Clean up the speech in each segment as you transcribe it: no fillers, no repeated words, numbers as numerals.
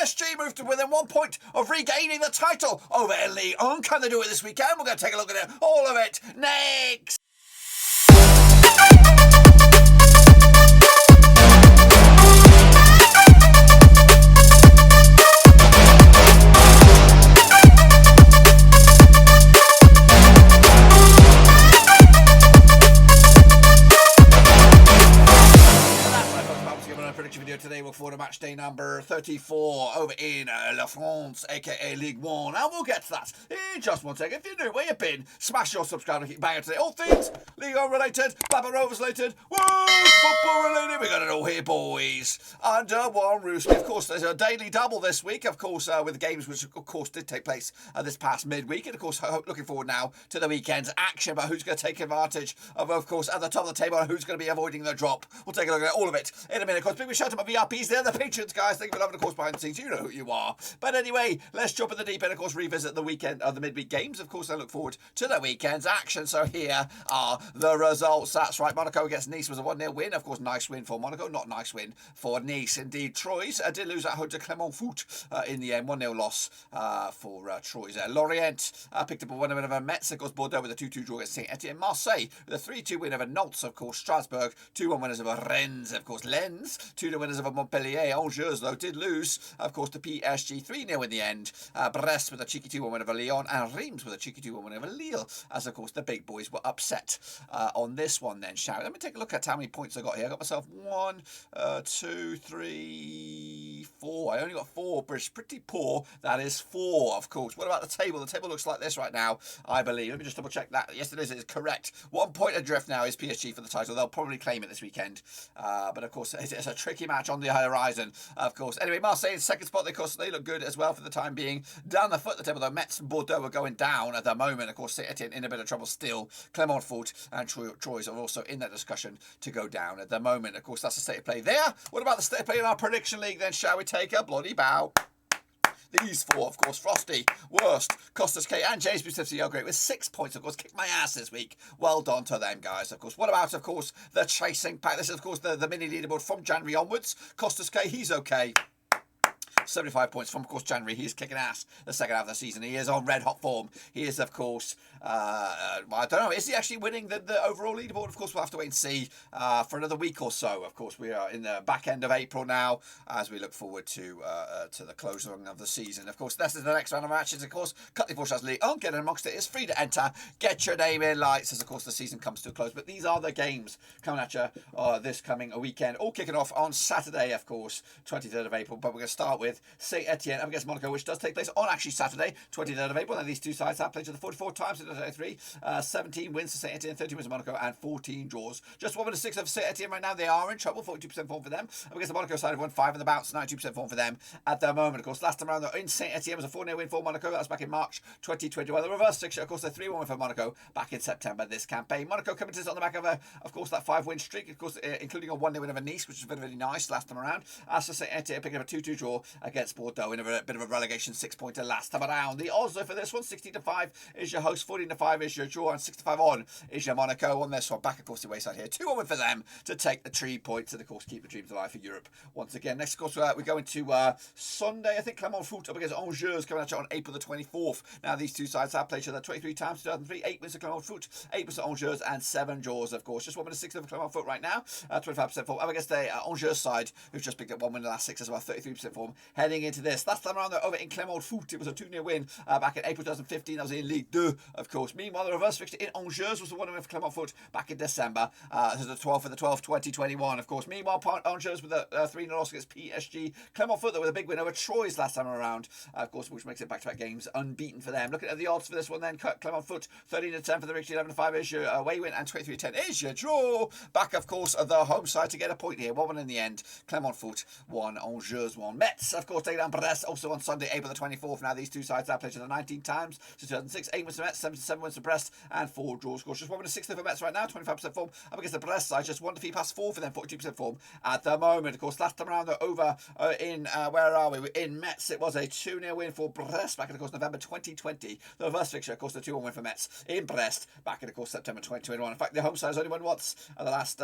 PSG moved to within 1 point of regaining the title over Lyon. Can they do it this weekend? We're going to take a look at it, all of it, next. Video today. We'll forward to match day number 34 over in La France, aka Ligue 1, and we'll get to that in just 1 second. If you're new, where you been, smash your subscribe and keep banging today. All things Ligue 1 related, Baba Rovers related, football related. We got it all here, boys, under one roof. Of course, there's a daily double this week, of course, with the games which, of course, did take place this past midweek, and of course, looking forward now to the weekend's action. But who's going to take advantage of course, at the top of the table, and who's going to be avoiding the drop? We'll take a look at all of it in a minute. Of course, big shout out to my VIPs. They're the patrons, guys. Thank you for loving, of course, behind the scenes. You know who you are. But anyway, let's jump in the deep end. Of course, revisit the weekend of the midweek games. Of course, I look forward to the weekend's action. So here are the results. That's right. Monaco against Nice was a 1-0 win. Of course, nice win for Monaco. Not nice win for Nice. Indeed, Troyes did lose at home to Clermont Foot in the end. 1-0 loss for Troyes. Lorient picked up a 1-0 win over Metz. Of course, Bordeaux with a 2-2 draw against Saint-Étienne. Marseille with a 3-2 win over Nantes. Of course, Strasbourg 2-1 winners over Rennes. Of course, Lens 2-0 winners over Montpellier. Angers, though, did lose, of course, to PSG 3-0 in the end. Brest with a cheeky 2-1 win over Lyon, and Reims with a cheeky 2-1 win over Lille, as, of course, the big boys were upset on this one then, shall we? Let me take a look at how many points I got here. I got myself 1, 2, 3, 4. I only got 4. British, pretty poor. That is 4, of course. What about the table? The table looks like this right now, I believe. Let me just double check that. Yes, it is correct. 1 point adrift now is PSG for the title. They'll probably claim it this weekend. But, of course, it's a tricky match on the horizon, of course. Anyway, Marseille in second spot. Of course, they look good as well for the time being. Down the foot of the table, though, Metz and Bordeaux are going down at the moment. Of course, Saint-Étienne in a bit of trouble still. Clermont Foot and Troyes are also in that discussion to go down at the moment. Of course, that's the state of play there. What about the state of play in our prediction league then? Shall we take a bloody bow? These 4, of course, Frosty, Worst, Costas K, and James B50 are great with 6 points, of course, kicked my ass this week. Well done to them, guys, of course. What about, of course, the chasing pack? This is, of course, the mini leaderboard from January onwards. Costas K, he's okay. 75 points from, of course, January. He is kicking ass the second half of the season. He is on red hot form. He is, of course, I don't know, is he actually winning the overall leaderboard? Of course, we'll have to wait and see for another week or so. Of course, we are in the back end of April now as we look forward to the closing of the season. Of course, this is the next round of matches. Of course, cut the Fortress League. Get in amongst it. It's free to enter. Get your name in lights as, of course, the season comes to a close. But these are the games coming at you this coming weekend. All kicking off on Saturday, of course, 23rd of April. But we're going to start with Saint-Étienne up against Monaco, which does take place on actually Saturday, 23rd of April. And these two sides have played each other 44 times in the 33. 17 wins for Saint-Étienne, 13 wins for Monaco, and 14 draws. Just 1 of 6 of Saint-Étienne right now. They are in trouble. 42% form for them. Up against the Monaco side have won 5 in the bounce, 92% form for them at the moment. Of course, last time around in Saint-Étienne was a 4-0 win for Monaco. That was back in March 2021. The reverse fixture, of course, a 3-1 win for Monaco back in September this campaign. Monaco coming to this on the back of course, that 5-win streak, of course, including a 1-0 win over Nice, which was very, very nice last time around. As for Saint-Étienne picking up a 2-2 draw against Bordeaux in a bit of a relegation 6-pointer last time around. The odds for this one, 16-5 is your host, 14-5 is your draw, and 6-5 on is your Monaco on this one. Back, of course, the wayside here. 2-1 win for them to take the 3 points and, of course, keep the dreams alive for Europe once again. Next, of course, we go into Sunday. I think Clermont Foot up against Angers coming at you on April the 24th. Now, these two sides have played each other 23 times, 2003. 8 wins for Clermont Foot, 8 wins for Angers, and 7 draws, of course. Just 1 minute 6 of Clermont Foot right now. 25% form. Up against the Angers side, who've just picked up 1 win in the last 6 as well. 33% form heading into this. Last time around, over in Clermont Foot, it was a 2-0 win back in April 2015. That was in Ligue 2, of course. Meanwhile, the reverse fixture in Angers was the 1-0 win for Clermont Foot back in December. This is the 12th for the 12th, 2021, of course. Meanwhile, Angers with a 3-0 loss against PSG. Clermont Foot, though, with a big win over Troyes last time around, of course, which makes it back-to-back games unbeaten for them. Looking at the odds for this one, then, Clermont Foot, 13-10 for the victory, 11-5 is your away win, and 23-10 is your draw. Back, of course, of the home side to get a point here. 1-1 in the end. Clermont Foot 1, Angers 1. Metz, of course, taking down Brest, also on Sunday, April the 24th. Now, these two sides have played each other 19 times since 2006. 8 wins for Metz, 7 wins for Brest, and 4 draws. Of course, just 1 win 6 for Metz right now, 25% form. Up against the Brest side, just 1 defeat past 4 for them, 42% form at the moment. Of course, last time around, though, over in, where are we? In Metz, it was a 2-0 win for Brest back in, of course, November 2020. The reverse fixture, of course, the 2-1 win for Metz in Brest back in, of course, September 2021. In fact, the home side has only won once at the last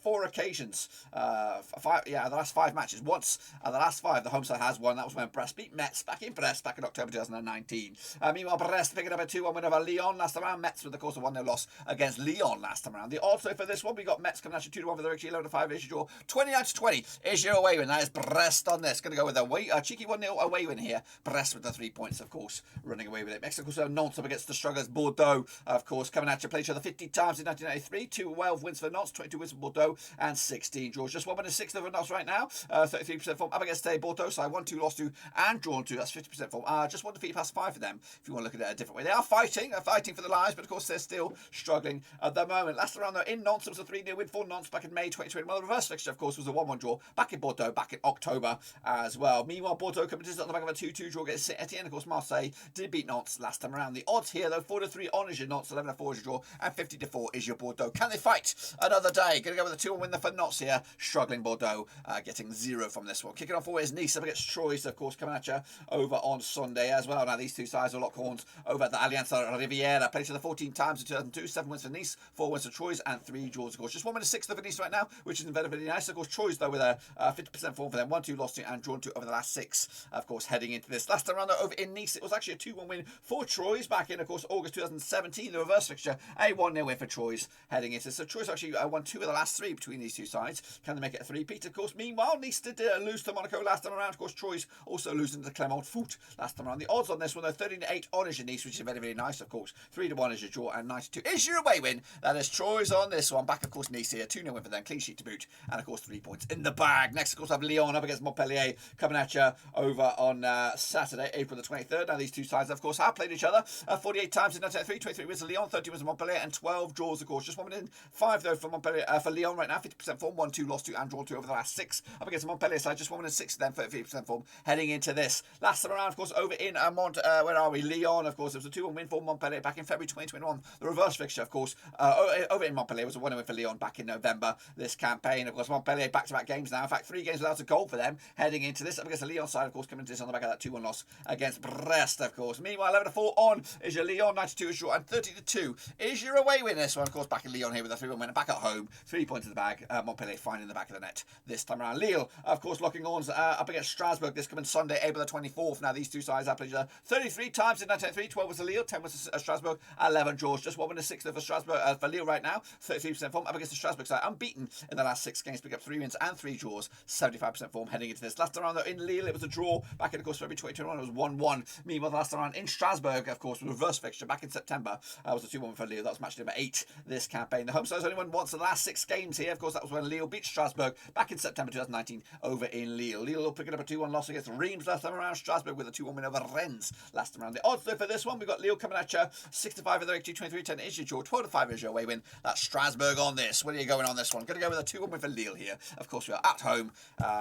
4 occasions. The last 5 matches. Once at the last 5, the home side also has won. That was when Brest beat Metz back in Brest back in October 2019. Meanwhile, Brest picking up a 2-1 win over Lyon last time around. Metz with, of course, a 1-0 loss against Lyon last time around. The odds for this one, we got Metz coming at you 2-1 for the victory, 11-5 is your draw. 29-20 is your away win. That is Brest on this. Going to go with a cheeky 1-0 away win here. Brest with the 3 points, of course, running away with it. Next, of course, Nantes up against the strugglers Bordeaux, of course, coming at you. Played each other 50 times in 1993. 12 wins for Nantes, 22 wins for Bordeaux, and 16 draws. Just 1 win and 6 for Nantes right now. 33% form up against Bordeaux side. 1-2 lost to and drawn to. That's 50% form. Just 1 defeat past 5 for them. If you want to look at it a different way, they are fighting for the lives, but of course they're still struggling at the moment. Last round though in Nantes, it was a 3-0 win for Nantes back in May 2021. The reverse fixture, of course, was a 1-1 draw back in Bordeaux back in October as well. Meanwhile, Bordeaux coming to on the back of a 2-2 draw against Saint-Étienne. Of course, Marseille did beat Nantes last time around. The odds here though, 4-3 on is your Nantes, 11-4 is your draw, and 50-4 is your Bordeaux. Can they fight another day? Going to go with a 2-1 win for Nantes here. Struggling Bordeaux, getting 0 from this one. Kicking off forward is Nice up against Troyes, of course, coming at you over on Sunday as well. Now these two sides are locked horns over at the Allianz Riviera. Played each other 14 times in 2002. 7 wins for Nice, 4 wins for Troyes, and 3 draws, of course. Just 1 win and 6 for Nice right now, which is very, very nice. Of course, Troyes though with a 50% form for them. 1-2 lost to and drawn to over the last 6. Of course, heading into this last time round over in Nice, it was actually a 2-1 win for Troyes back in, of course, August 2017. The reverse fixture, a 1-0 win for Troyes heading into. So Troyes actually won 2 of the last 3 between these two sides. Can they make it a 3-peat? Of course, meanwhile, Nice did lose to Monaco last time around. Of course, Troyes also losing to Clermont Foot last time around. The odds on this one, though, 13-8 on is your Nice, which is very, very nice, of course. 3-1 is your draw, and 92 is your away win. That is Troyes on this one. Back, of course, Nice here. 2-0 win for them. Clean sheet to boot. And, of course, 3 points in the bag. Next, of course, I have Lyon up against Montpellier coming at you over on Saturday, April the 23rd. Now, these two sides, of course, have played each other 48 times in 1993. 23 wins for Lyon, 30 wins for Montpellier, and 12 draws, of course. Just 1 win in 5, though, for Montpellier, for Lyon right now. 50% form. 1-2 lost to and drawn to over the last 6. Up against the Montpellier side, just 1 win and 6 for them, 50% form heading into this. Last time around, of course, over in where are we? Lyon, of course. It was a 2-1 win for Montpellier back in February 2021. The reverse fixture, of course, over in Montpellier was a 1-0 win for Lyon back in November this campaign. Of course, Montpellier back-to-back games now. In fact, 3 games without a goal for them heading into this. Up against the Lyon side, of course, coming to this on the back of that 2-1 loss against Brest, of course. Meanwhile, 11-4 on is your Lyon, 92 is your, and 30-2 is your away win. This one, of course, back in Lyon here with a 3-1 win, and back at home, 3 points in the bag. Montpellier finding the back of the net this time around. Lille, of course, locking horns up against Strasbourg this coming Sunday, April the 24th. Now, these two sides have played each other 33 times in 1993. 12 was for Lille, 10 was for Strasbourg, 11 draws. Just 1 win and 6 for Strasbourg, for Lille right now. 33% form up against the Strasbourg side. Unbeaten in the last 6 games, pick up 3 wins and 3 draws. 75% form heading into this. Last time around, though, in Lille, it was a draw. Back in, of course, February 2021, it was 1-1. Meanwhile, the last time around in Strasbourg, of course, reverse fixture back in September, was a 2-1 for Lille. That was match number 8 this campaign. The home side's only won once in the last 6 games here. Of course, that was when Lille beat Strasbourg back in September 2019 over in Lille. Lille picking up a 2-1 loss against Reims last time around. Strasbourg with a 2-1 win over Rennes last time around. The odds, though, for this one, we've got Lille coming at you 6-5 for the victory, 23-10 is your draw, 12-5 is your away win. That's Strasbourg on this. Where are you going on this one? Going to go with a 2-1 win for Lille here. Of course, we are at home,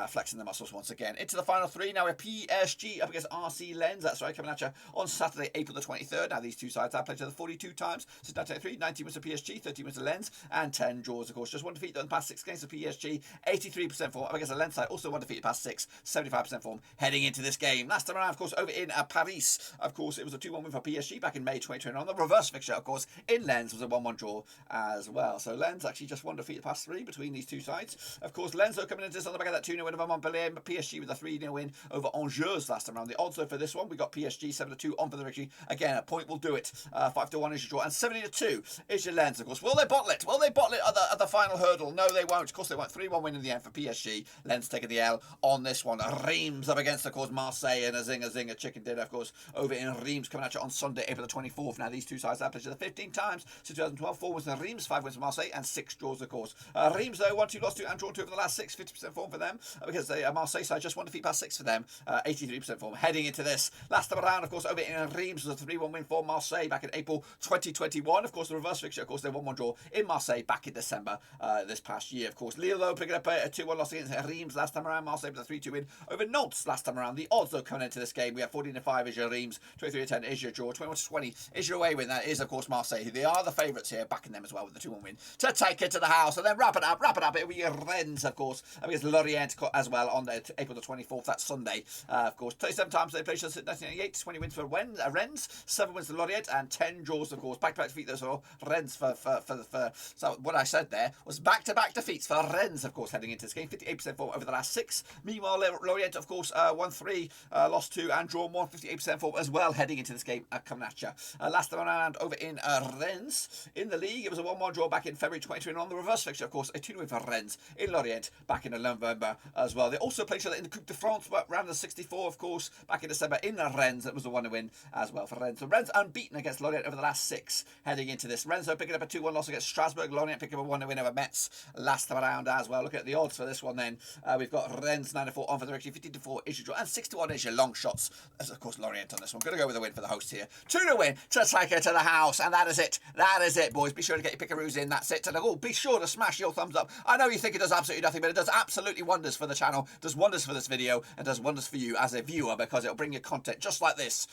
flexing the muscles once again. Into the final 3 now. We're PSG up against RC Lens. That's right, coming at you on Saturday, April the 23rd. Now, these two sides have played each other 42 times since 1993. 19 wins for PSG, 13 wins for Lens, and 10 draws, of course. Just 1 defeat in the past 6 games for PSG. 83% form up against the Lens side. Also 1 defeat in the past 6. 75% form heading into this game. Last time around, of course, over in Paris. Of course, it was a 2-1 win for PSG back in May 2021. The reverse fixture, of course, in Lens was a 1-1 draw as well. So Lens actually just 1 defeat the past 3 between these two sides. Of course, Lens though coming into this on the back of that 2-0 win over Montpellier. PSG with a 3-0 win over Angers last time around. The odds though for this one, we got PSG 7-2 on for the victory. Again, a point will do it. 5-1 is your draw, and 70-2 is your Lens, of course. Will they bottle it? Will they bottle it at the final hurdle? No, they won't. Of course, they won't. 3-1 win in the end for PSG. Lens taking the L on this one. Reims up against, of course, Marseille and a zinger chicken dinner, of course, over in Reims coming at you on Sunday, April the 24th. Now, these two sides have played each other 15 times since 2012. 4 wins for Reims, 5 wins for Marseille, and 6 draws, of course. Reims, though, 1-2 lost to and drawn 2 over the last 6. 50% form for them because the Marseille side just 1 defeat past 6 for them. 83% form heading into this. Last time around, of course, over in Reims was a 3-1 win for Marseille back in April 2021. Of course, the reverse fixture, of course, they 1-1 draw in Marseille back in December this past year. Of course, Lille, though, picking up a 2-1 loss against Reims last time around. Marseille with a 3-2 win over Nantes last time around. The odds, though, coming into this game, we have 14-5 is your Reims, 23-10 is your draw, 21-20 is your away win. That is, of course, Marseille. They are the favourites here, backing them as well with the 2-1 win to take it to the house. And then wrap it up. It will be Rennes, of course, against Lorient as well on April the 24th. That's Sunday. Of course, 37 times they played since 1998, 20 wins for Rennes, 7 wins for Lorient, and 10 draws, of course. Back-to-back defeat those for Rennes so what I said there was back-to-back defeats for Rennes, of course, heading into this game. 58% form over the last 6. Meanwhile, Lorient Lorient, of course, won 3, lost 2, and drawn 1, 58% form as well, heading into this game coming at you. Last time around over in Rennes. In the league, it was a 1-1 draw back in February 2021. On the reverse fixture, of course, a 2-win for Rennes in Lorient back in November as well. They also played each other in the Coupe de France, but round of 64, of course, back in December in Rennes. It was a 1-win as well for Rennes. So Rennes unbeaten against Lorient over the last 6 heading into this. Rennes picking up a 2-1 loss against Strasbourg. Lorient picking up a 1-win over Metz last time around as well. Look at the odds for this one then. We've got Rennes 9-4 on for the direction, 15-4 is your draw, and 6-1 is your long shots. As of course Lorient on this one. Going to go with a win for the host here. 2-win to take it to the house, and that is it. That is it, boys. Be sure to get your pickaroos in. That's it. And be sure to smash your thumbs up. I know you think it does absolutely nothing, but it does absolutely wonders for the channel, does wonders for this video, and does wonders for you as a viewer, because it'll bring you content just like this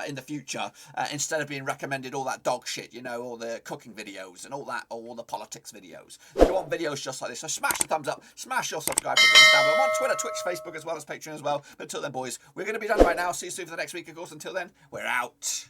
in the future, instead of being recommended all that dog shit, you know, all the cooking videos and all that, all the politics videos. You want videos just like this, so smash the thumbs up, smash your subscribe, down below. I'm on Twitter, Twitch, Facebook, as well as Patreon as well. But until then, boys, we're going to be done right now. See you soon for the next week, of course. Until then, we're out.